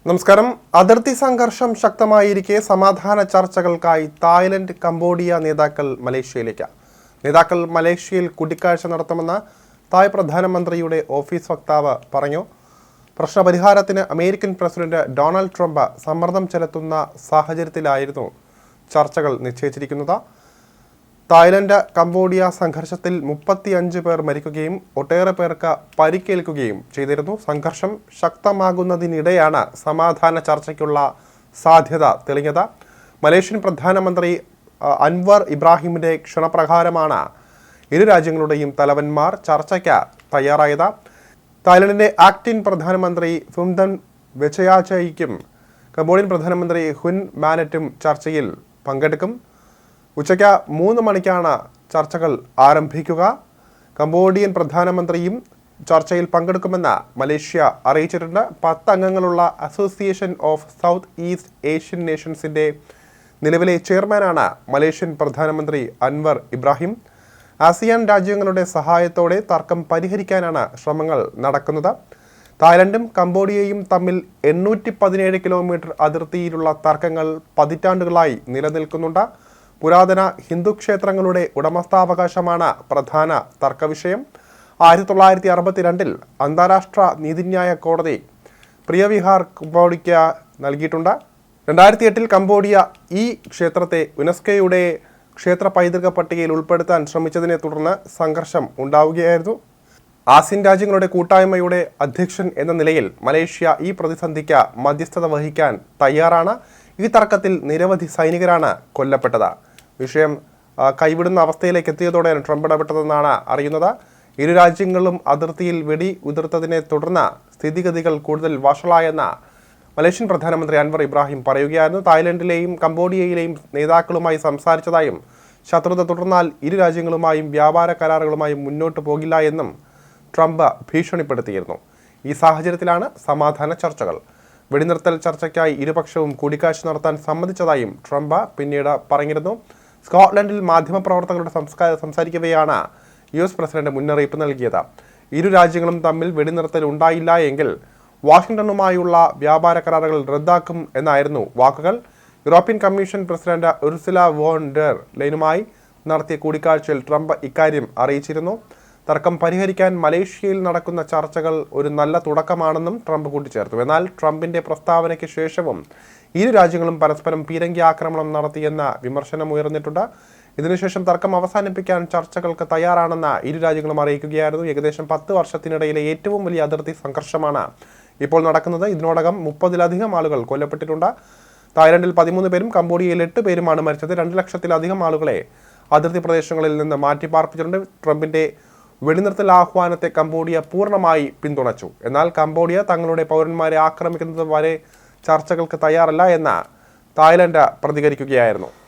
നമസ്കാരം. അതിർത്തി സംഘർഷം ശക്തമായിരിക്കെ സമാധാന ചർച്ചകൾക്കായി തായ്ലൻഡ്, കംബോഡിയ നേതാക്കൾ മലേഷ്യയിൽ കൂടിക്കാഴ്ച നടത്തുമെന്ന് തായ് പ്രധാനമന്ത്രിയുടെ ഓഫീസ് വക്താവ് പറഞ്ഞു. പ്രശ്നപരിഹാരത്തിന് അമേരിക്കൻ പ്രസിഡന്റ് ഡൊണാൾഡ് ട്രംപ് സമ്മർദ്ദം ചെലുത്തുന്ന സാഹചര്യത്തിലായിരുന്നു ചർച്ചകൾ നിശ്ചയിച്ചിരിക്കുന്നത്. തായ്ലൻഡ് കംബോഡിയ സംഘർഷത്തിൽ 35 പേർ മരിക്കുകയും ഒട്ടേറെ പേർക്ക് പരിക്കേൽക്കുകയും ചെയ്തിരുന്നു. സംഘർഷം ശക്തമാകുന്നതിനിടെയാണ് സമാധാന ചർച്ചയ്ക്കുള്ള സാധ്യത തെളിഞ്ഞത്. മലേഷ്യൻ പ്രധാനമന്ത്രി അൻവർ ഇബ്രാഹിമിന്റെ ക്ഷണപ്രകാരമാണ് ഇരു രാജ്യങ്ങളുടെയും തലവന്മാർ ചർച്ചയ്ക്ക് തയ്യാറായത്. തായ്ലൻഡിന്റെ ആക്ടിംഗ് പ്രധാനമന്ത്രി ഫുംദൻ വെച്ചയാച്ചയ്ക്കും കംബോഡിയൻ പ്രധാനമന്ത്രി ഹുൻ മാനറ്റും ചർച്ചയിൽ പങ്കെടുക്കും. ഉച്ചയ്ക്ക് 3 മണിക്കാണ് ചർച്ചകൾ ആരംഭിക്കുക. കംബോഡിയൻ പ്രധാനമന്ത്രിയും ചർച്ചയിൽ പങ്കെടുക്കുമെന്ന് മലേഷ്യ അറിയിച്ചിട്ടുണ്ട്. 10 അംഗങ്ങളുള്ള association of south east Asian നേഷൻസിന്റെ നിലവിലെ ചെയർമാനാണ് മലേഷ്യൻ പ്രധാനമന്ത്രി അൻവർ ഇബ്രാഹിം. ആസിയാൻ രാജ്യങ്ങളുടെ സഹായത്തോടെ തർക്കം പരിഹരിക്കാനാണ് ശ്രമങ്ങൾ നടക്കുന്നത്. തായ്ലൻഡും കംബോഡിയയും തമ്മിൽ 817 കിലോമീറ്റർ അതിർത്തിയിലുള്ള തർക്കങ്ങൾ പതിറ്റാണ്ടുകളായി നിലനിൽക്കുന്നുണ്ട്. പുരാതന ഹിന്ദു ക്ഷേത്രങ്ങളുടെ ഉടമസ്ഥാവകാശമാണ് പ്രധാന തർക്കവിഷയം. 1962 അന്താരാഷ്ട്ര നീതിന്യായ കോടതി പ്രിയവിഹാർ കംബോഡിയയ്ക്ക് നൽകിയിട്ടുണ്ട്. 2008 കംബോഡിയ ഈ ക്ഷേത്രത്തെ യുനെസ്കോയുടെ ക്ഷേത്ര പൈതൃക പട്ടികയിൽ ഉൾപ്പെടുത്താൻ ശ്രമിച്ചതിനെ തുടർന്ന് സംഘർഷം ഉണ്ടാവുകയായിരുന്നു. ആസിയൻ രാജ്യങ്ങളുടെ കൂട്ടായ്മയുടെ അധ്യക്ഷൻ എന്ന നിലയിൽ മലേഷ്യ ഈ പ്രതിസന്ധിക്ക് മധ്യസ്ഥത വഹിക്കാൻ തയ്യാറാണ്. ഈ തർക്കത്തിൽ നിരവധി സൈനികരാണ് കൊല്ലപ്പെട്ടത്. വിഷയം കൈവിടുന്ന അവസ്ഥയിലേക്ക് എത്തിയതോടെയാണ് ട്രംപ് ഇടപെട്ടതെന്നാണ് അറിയുന്നത്. ഇരു രാജ്യങ്ങളും അതിർത്തിയിൽ വെടി ഉതിർത്തതിനെ തുടർന്ന് സ്ഥിതിഗതികൾ കൂടുതൽ വഷളായെന്ന് മലേഷ്യൻ പ്രധാനമന്ത്രി അൻവർ ഇബ്രാഹിം പറയുകയായിരുന്നു. തായ്ലൻഡിലെയും കംബോഡിയയിലെയും നേതാക്കളുമായി സംസാരിച്ചതായും ശത്രുത തുടർന്നാൽ ഇരു രാജ്യങ്ങളുമായും വ്യാപാര കരാറുകളുമായും മുന്നോട്ട് പോകില്ല എന്നും ട്രംപ് ഭീഷണിപ്പെടുത്തിയിരുന്നു. ഈ സാഹചര്യത്തിലാണ് സമാധാന ചർച്ചകൾ. വെടിനിർത്തൽ ചർച്ചയ്ക്കായി ഇരുപക്ഷവും കൂടിക്കാഴ്ച നടത്താൻ സമ്മതിച്ചതായും ട്രംപ് പിന്നീട് പറഞ്ഞിരുന്നു. സ്കോട്ട്ലൻഡിൽ മാധ്യമപ്രവർത്തകരോട് സംസാരിക്കവെയാണ് US പ്രസിഡന്റ് മുന്നറിയിപ്പ് നൽകിയത്. ഇരു രാജ്യങ്ങളും തമ്മിൽ വെടിനിർത്തൽ ഉണ്ടായില്ല എങ്കിൽ വാഷിംഗ്ടണുമായുള്ള വ്യാപാര കരാറുകൾ റദ്ദാക്കും എന്നായിരുന്നു വാക്കുകൾ. European Commission President Ursula von der ലൈനുമായി നടത്തിയ കൂടിക്കാഴ്ചയിൽ ട്രംപ് ഇക്കാര്യം അറിയിച്ചിരുന്നു. തർക്കം പരിഹരിക്കാൻ മലേഷ്യയിൽ നടക്കുന്ന ചർച്ചകൾ ഒരു നല്ല തുടക്കമാണെന്നും ട്രംപ് കൂട്ടിച്ചേർത്തു. എന്നാൽ ട്രംപിന്റെ പ്രസ്താവനയ്ക്ക് ശേഷവും ഇരു രാജ്യങ്ങളും പരസ്പരം പീരങ്കി ആക്രമണം നടത്തിയെന്ന വിമർശനം ഉയർന്നിട്ടുണ്ട്. ഇതിനുശേഷം തർക്കം അവസാനിപ്പിക്കാൻ ചർച്ചകൾക്ക് തയ്യാറാണെന്ന് ഇരു രാജ്യങ്ങളും അറിയിക്കുകയായിരുന്നു. ഏകദേശം 10 വർഷത്തിനിടയിലെ ഏറ്റവും വലിയ അതിർത്തി സംഘർഷമാണ് ഇപ്പോൾ നടക്കുന്നത്. ഇതിനോടകം 30-ലധികം ആളുകൾ കൊല്ലപ്പെട്ടിട്ടുണ്ട്. തായ്ലൻഡിൽ 13 പേരും കംബോഡിയയിൽ 8 പേരുമാണ് മരിച്ചത്. 2 ലക്ഷത്തിലധികം ആളുകളെ അതിർത്തി പ്രദേശങ്ങളിൽ നിന്ന് മാറ്റിപ്പാർപ്പിച്ചിട്ടുണ്ട്. ട്രംപിന്റെ വെടിനിർത്തൽ ആഹ്വാനത്തെ കംബോഡിയ പൂർണ്ണമായി പിന്തുണച്ചു. എന്നാൽ കംബോഡിയ തങ്ങളുടെ പൗരന്മാരെ ആക്രമിക്കുന്നത് വരെ ചർച്ചകൾക്ക് തയ്യാറല്ല എന്ന് തായ്ലൻഡ് പ്രതികരിക്കുകയായിരുന്നു.